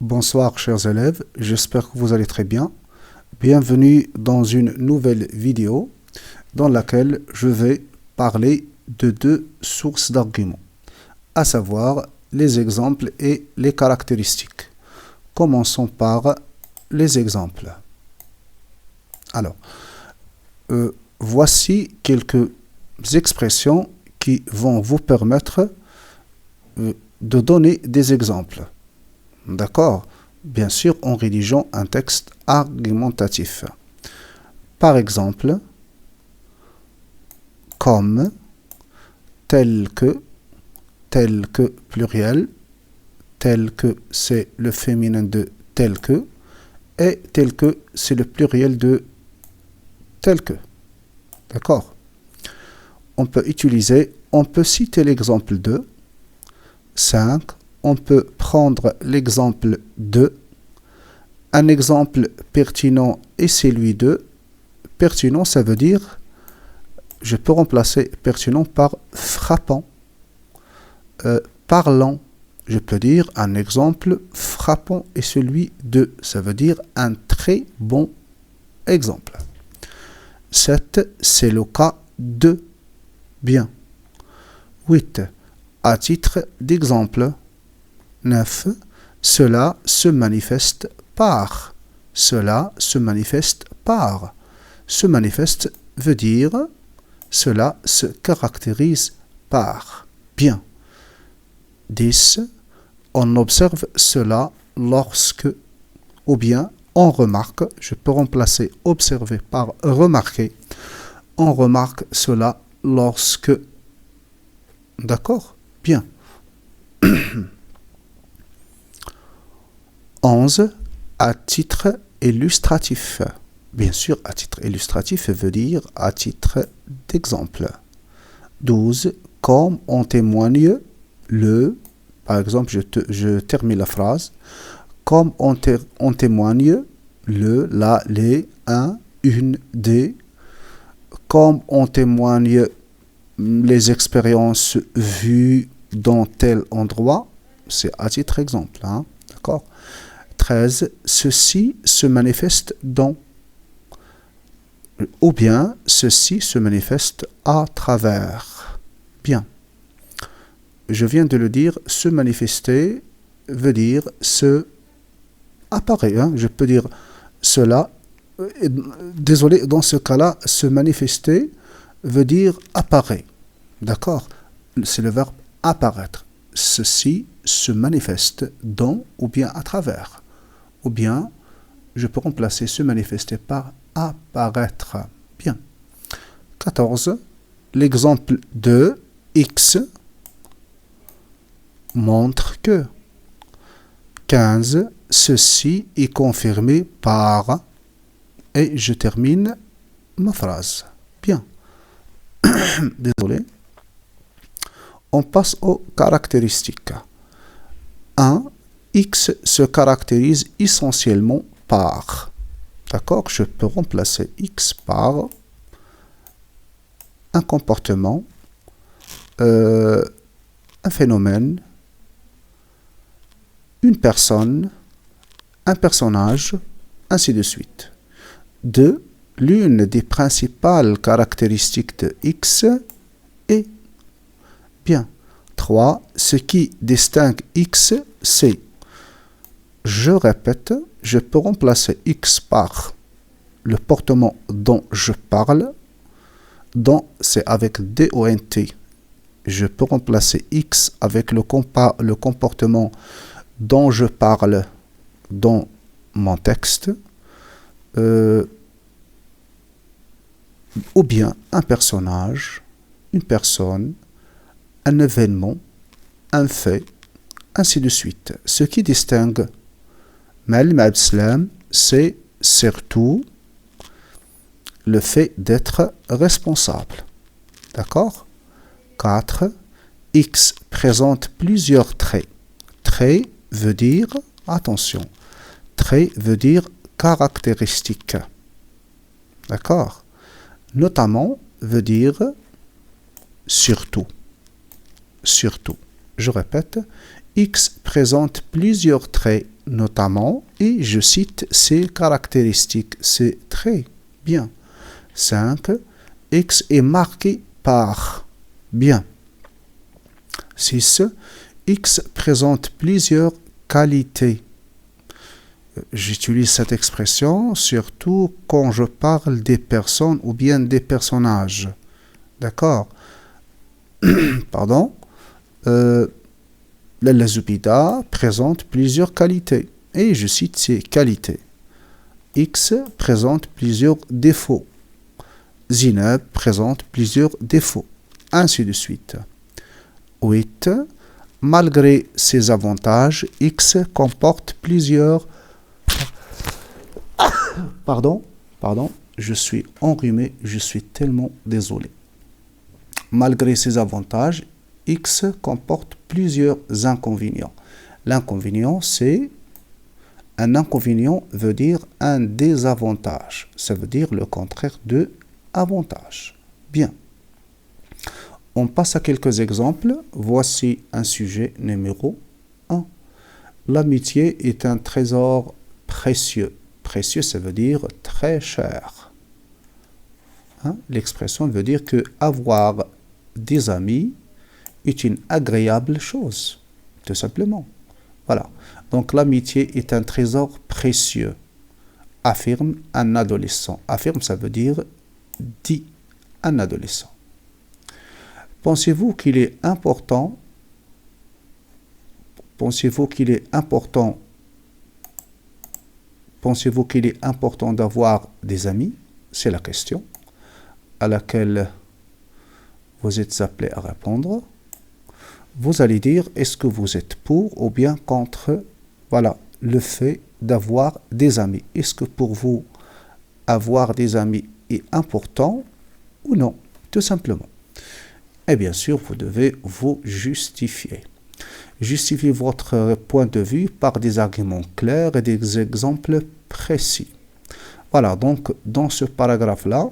Bonsoir chers élèves, j'espère que vous allez très bien. Bienvenue dans une nouvelle vidéo dans laquelle je vais parler de deux sources d'arguments, à savoir les exemples et les caractéristiques. Commençons par les exemples. Alors, voici quelques expressions qui vont vous permettre de donner des exemples. D'accord? Bien sûr, en rédigeant un texte argumentatif. Par exemple, comme, tel que pluriel, tel que c'est le féminin de tel que, et tel que c'est le pluriel de tel que. D'accord? On peut citer l'exemple de 5. On peut prendre l'exemple de. Un exemple pertinent est celui de. Pertinent, ça veut dire, je peux remplacer pertinent par frappant. Parlant, je peux dire un exemple frappant est celui de. Ça veut dire un très bon exemple. 7, c'est le cas de. Bien. 8, à titre d'exemple. 9. Cela se manifeste par. Cela se manifeste par. Se manifeste veut dire cela se caractérise par. Bien. 10. On observe cela lorsque, ou bien on remarque, je peux remplacer observer par remarquer. On remarque cela lorsque. D'accord? Bien. 11. À titre illustratif. Bien sûr, à titre illustratif veut dire à titre d'exemple. 12. Comme en témoigne le. Par exemple, je termine la phrase. Comme en témoigne le, la, les, un, une, des. Comme en témoigne les expériences vues dans tel endroit. C'est à titre d'exemple. Hein? D'accord? 13. Ceci se manifeste dans. Ou bien, ceci se manifeste à travers. Bien. Je viens de le dire, se manifester veut dire se apparaît. Hein? Je peux dire cela. Désolé, dans ce cas-là, se manifester veut dire apparaît. D'accord? C'est le verbe apparaître. Ceci se manifeste dans ou bien à travers. Ou bien, je peux remplacer se manifester par apparaître. Bien. 14. L'exemple de X montre que. 15. Ceci est confirmé par. Et je termine ma phrase. Bien. Désolé. On passe aux caractéristiques. 1. X se caractérise essentiellement par. D'accord? Je peux remplacer X par un comportement, un phénomène, une personne, un personnage, ainsi de suite. 2. L'une des principales caractéristiques de X est. Bien. 3. Ce qui distingue X, c'est. Je répète, je peux remplacer X par le portement dont je parle. Dont, c'est avec D-O-N-T. Je peux remplacer X avec le comportement dont je parle dans mon texte. Ou bien un personnage, une personne, un événement, un fait, ainsi de suite. Ce qui distingue Ma'alim Abdeslam, c'est surtout le fait d'être responsable. D'accord? 4. X présente plusieurs traits. Trait veut dire, attention, trait veut dire caractéristique. D'accord? Notamment veut dire surtout. Surtout. Je répète, X présente plusieurs traits, notamment, et je cite ses caractéristiques, ses traits. Bien. 5. X est marqué par. Bien. 6. X présente plusieurs qualités. J'utilise cette expression surtout quand je parle des personnes ou bien des personnages. D'accord? Pardon. La Zubida présente plusieurs qualités. Et je cite ces qualités. X présente plusieurs défauts. Zineb présente plusieurs défauts. Ainsi de suite. 8. Malgré ses avantages, X comporte plusieurs... Pardon, je suis enrhumé, je suis tellement désolé. Malgré ses avantages, X comporte plusieurs inconvénients. L'inconvénient, c'est... Un inconvénient veut dire un désavantage. Ça veut dire le contraire de avantage. Bien. On passe à quelques exemples. Voici un sujet numéro 1. L'amitié est un trésor précieux. Précieux, ça veut dire très cher. L'expression veut dire que avoir des amis est une agréable chose, tout simplement. Voilà. Donc l'amitié est un trésor précieux, affirme un adolescent. Affirme, ça veut dire dit un adolescent. Pensez-vous qu'il est important d'avoir des amis? C'est la question à laquelle vous êtes appelé à répondre. Vous allez dire, est-ce que vous êtes pour ou bien contre, voilà, le fait d'avoir des amis? Est-ce que pour vous, avoir des amis est important ou non? Tout simplement. Et bien sûr, vous devez vous justifier. Justifiez votre point de vue par des arguments clairs et des exemples précis. Voilà, donc dans ce paragraphe-là,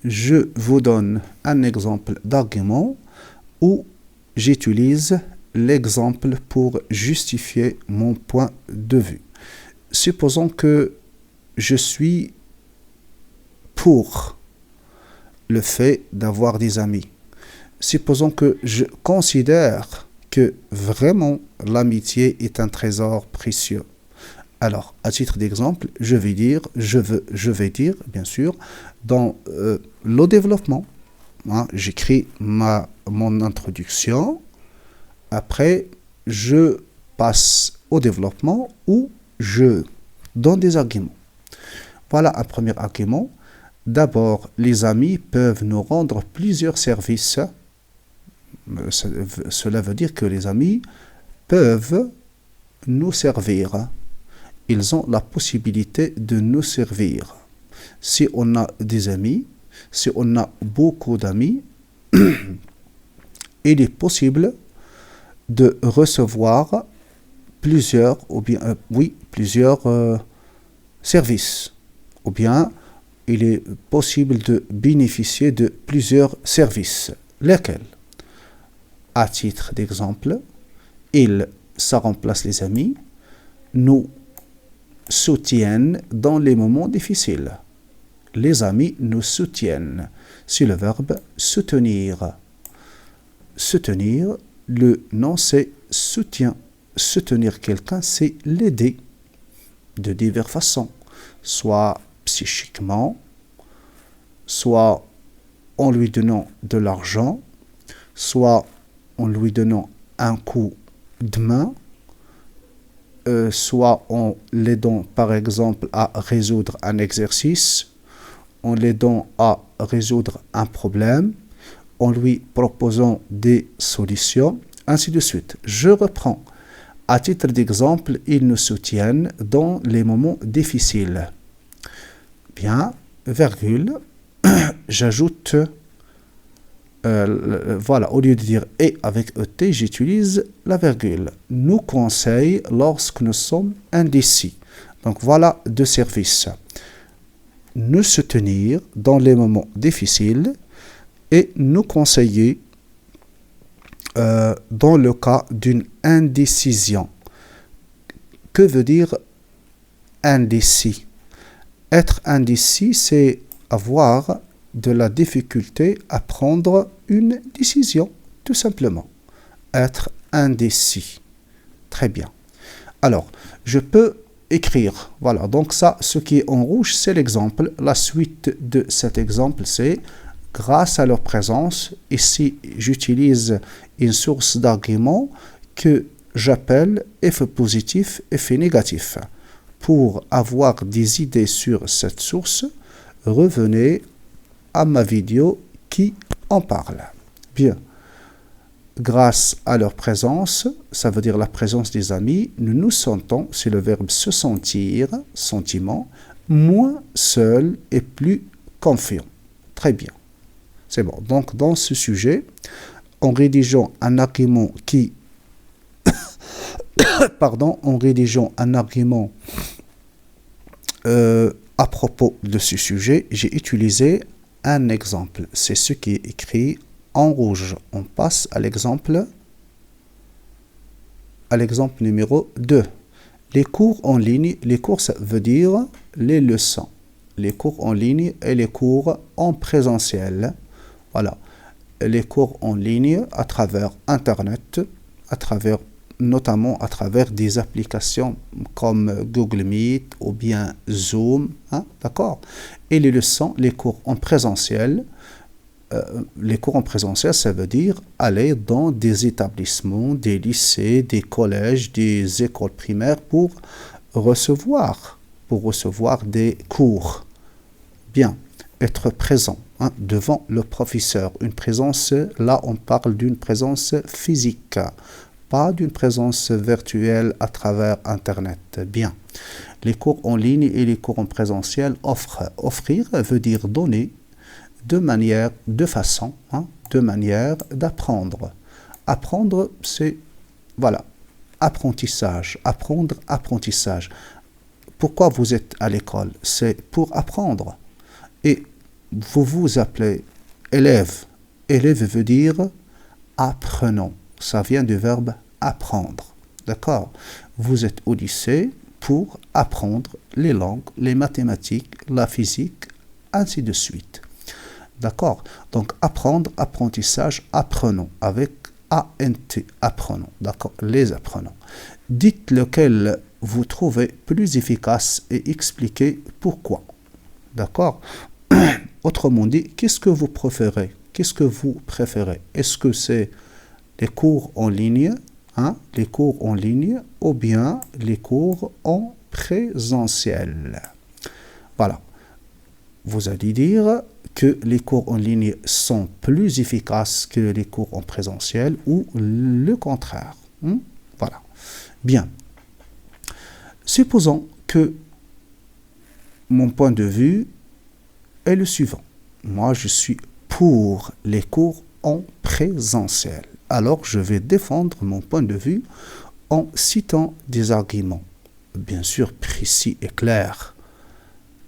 je vous donne un exemple d'argument où j'utilise l'exemple pour justifier mon point de vue. Supposons que je suis pour le fait d'avoir des amis. Supposons que je considère que vraiment l'amitié est un trésor précieux. Alors, à titre d'exemple, je vais dire, bien sûr, dans le développement. J'écris mon introduction. Après, je passe au développement où je donne des arguments. Voilà un premier argument. D'abord, les amis peuvent nous rendre plusieurs services. Cela veut dire que les amis peuvent nous servir. Ils ont la possibilité de nous servir. Si on a des amis, si on a beaucoup d'amis, il est possible de recevoir plusieurs services. Ou bien, il est possible de bénéficier de plusieurs services. Lesquels? À titre d'exemple, ça remplace les amis, nous soutiennent dans les moments difficiles. Les amis nous soutiennent. C'est le verbe soutenir. Soutenir, le nom c'est soutien. Soutenir quelqu'un, c'est l'aider de diverses façons. Soit psychiquement, soit en lui donnant de l'argent, soit en lui donnant un coup de main, soit en l'aidant par exemple à résoudre un exercice, en l'aidant à résoudre un problème, en lui proposant des solutions, ainsi de suite. Je reprends. À titre d'exemple, ils nous soutiennent dans les moments difficiles. Bien, virgule, j'ajoute, voilà, au lieu de dire « et » avec « et », j'utilise la virgule. Nous conseillent lorsque nous sommes indécis. Donc voilà deux services. Nous soutenir dans les moments difficiles et nous conseiller dans le cas d'une indécision. Que veut dire indécis? Être indécis, c'est avoir de la difficulté à prendre une décision, tout simplement. Être indécis. Très bien. Alors, je peux écrire. Voilà, donc ça, ce qui est en rouge, c'est l'exemple. La suite de cet exemple, c'est grâce à leur présence. Ici, j'utilise une source d'argument que j'appelle effet positif, effet négatif. Pour avoir des idées sur cette source, revenez à ma vidéo qui en parle. Bien. Grâce à leur présence, ça veut dire la présence des amis, nous nous sentons, c'est le verbe se sentir, sentiment, moins seul et plus confiant. Très bien. C'est bon. Donc, dans ce sujet, en rédigeant un argument qui... en rédigeant un argument à propos de ce sujet, j'ai utilisé un exemple. C'est ce qui est écrit en rouge. On passe à l'exemple numéro 2. Les cours en ligne, les cours ça veut dire les leçons. Les cours en ligne et les cours en présentiel. Voilà. Les cours en ligne à travers Internet, notamment à travers des applications comme Google Meet ou bien Zoom. Hein, d'accord? Et les leçons, les cours en présentiel. Les cours en présentiel, ça veut dire aller dans des établissements, des lycées, des collèges, des écoles primaires pour recevoir des cours. Bien, être présent devant le professeur. Une présence, là on parle d'une présence physique, pas d'une présence virtuelle à travers Internet. Bien, les cours en ligne et les cours en présentiel offrir veut dire donner, de façon d'apprendre. Apprendre, c'est, voilà, apprentissage. Apprentissage. Pourquoi vous êtes à l'école? C'est pour apprendre. Et vous vous appelez élève. Élève veut dire apprenant. Ça vient du verbe apprendre. D'accord? Vous êtes au lycée pour apprendre les langues, les mathématiques, la physique, ainsi de suite. D'accord? Donc, apprendre, apprentissage, apprenons, avec ANT, apprenons. D'accord? Les apprenons. Dites lequel vous trouvez plus efficace et expliquez pourquoi. D'accord? Autrement dit, qu'est-ce que vous préférez? Qu'est-ce que vous préférez? Est-ce que c'est les cours en ligne, les cours en ligne, ou bien les cours en présentiel? Voilà. Vous allez dire que les cours en ligne sont plus efficaces que les cours en présentiel ou le contraire. Voilà. Bien. Supposons que mon point de vue est le suivant. Moi, je suis pour les cours en présentiel. Alors, je vais défendre mon point de vue en citant des arguments, bien sûr précis et clairs.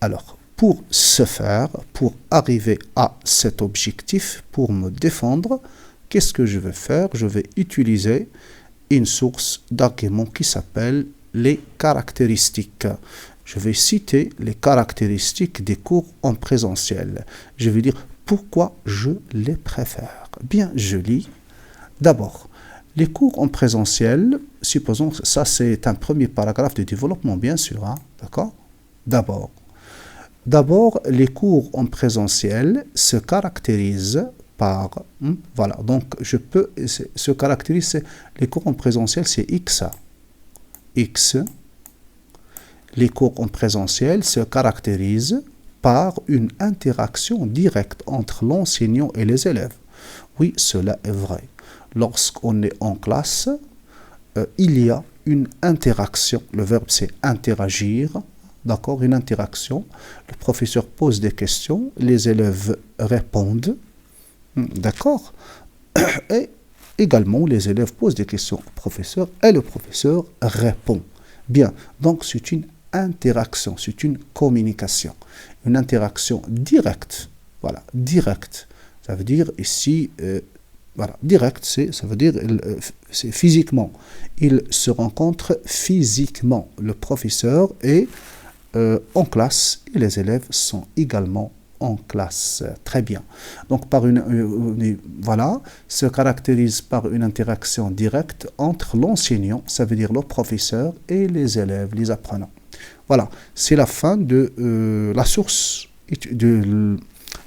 Alors, pour ce faire, pour arriver à cet objectif, pour me défendre, qu'est-ce que je vais faire? Je vais utiliser une source d'argument qui s'appelle les caractéristiques. Je vais citer les caractéristiques des cours en présentiel. Je vais dire pourquoi je les préfère. Bien, je lis. D'abord, les cours en présentiel, supposons que ça c'est un premier paragraphe de développement, bien sûr, d'accord? D'abord, les cours en présentiel se caractérisent par, voilà, donc se caractérise, les cours en présentiel, c'est X. Les cours en présentiel se caractérisent par une interaction directe entre l'enseignant et les élèves. Oui, cela est vrai. Lorsqu'on est en classe, il y a une interaction. Le verbe, c'est interagir. D'accord, une interaction. Le professeur pose des questions, les élèves répondent. D'accord. Et également, les élèves posent des questions au professeur et le professeur répond. Bien, donc c'est une interaction, c'est une communication. Une interaction directe. Voilà, directe. Ça veut dire ici, Voilà, direct, ça veut dire c'est physiquement. Ils se rencontrent physiquement. Le professeur est en classe et les élèves sont également en classe. Très bien. Donc, voilà, se caractérise par une interaction directe entre l'enseignant, ça veut dire le professeur, et les élèves, les apprenants. Voilà, c'est la fin de la source de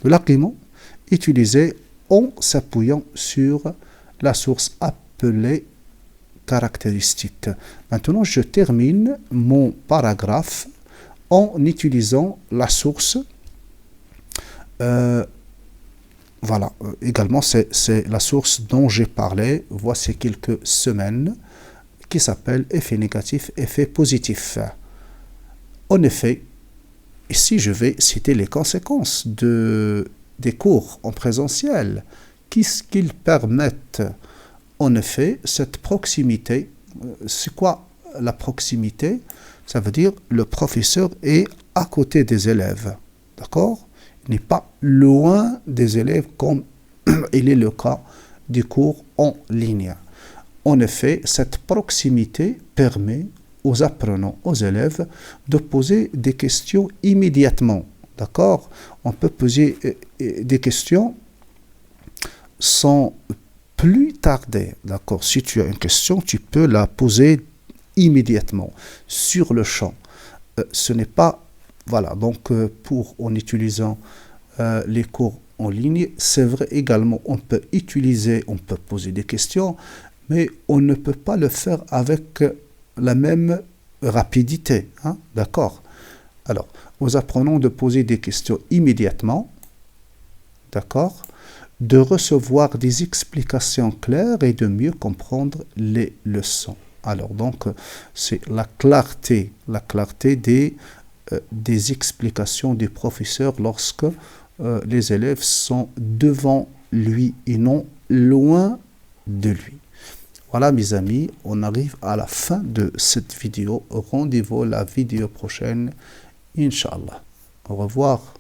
l'argument utilisé en s'appuyant sur la source appelée caractéristique. Maintenant, je termine mon paragraphe en utilisant la source. Voilà, également, c'est la source dont j'ai parlé, voici quelques semaines, qui s'appelle effet négatif, effet positif. En effet, ici, je vais citer les conséquences des cours en présentiel. Qu'est-ce qu'ils permettent? En effet, cette proximité, c'est quoi la proximité? Ça veut dire le professeur est à côté des élèves, d'accord? Il n'est pas loin des élèves comme il est le cas des cours en ligne. En effet, cette proximité permet aux apprenants, aux élèves, de poser des questions immédiatement. D'accord? On peut poser des questions sans plus tarder. D'accord? Si tu as une question, tu peux la poser immédiatement, sur le champ. Ce n'est pas... Voilà, donc en utilisant les cours en ligne, c'est vrai également, on peut poser des questions, mais on ne peut pas le faire avec la même rapidité. Hein? D'accord? Alors, aux apprenants de poser des questions immédiatement, d'accord? De recevoir des explications claires et de mieux comprendre les leçons. Alors, donc, c'est la clarté des explications du professeur lorsque les élèves sont devant lui et non loin de lui. Voilà mes amis, on arrive à la fin de cette vidéo. Rendez-vous la vidéo prochaine, Inch'Allah. Au revoir.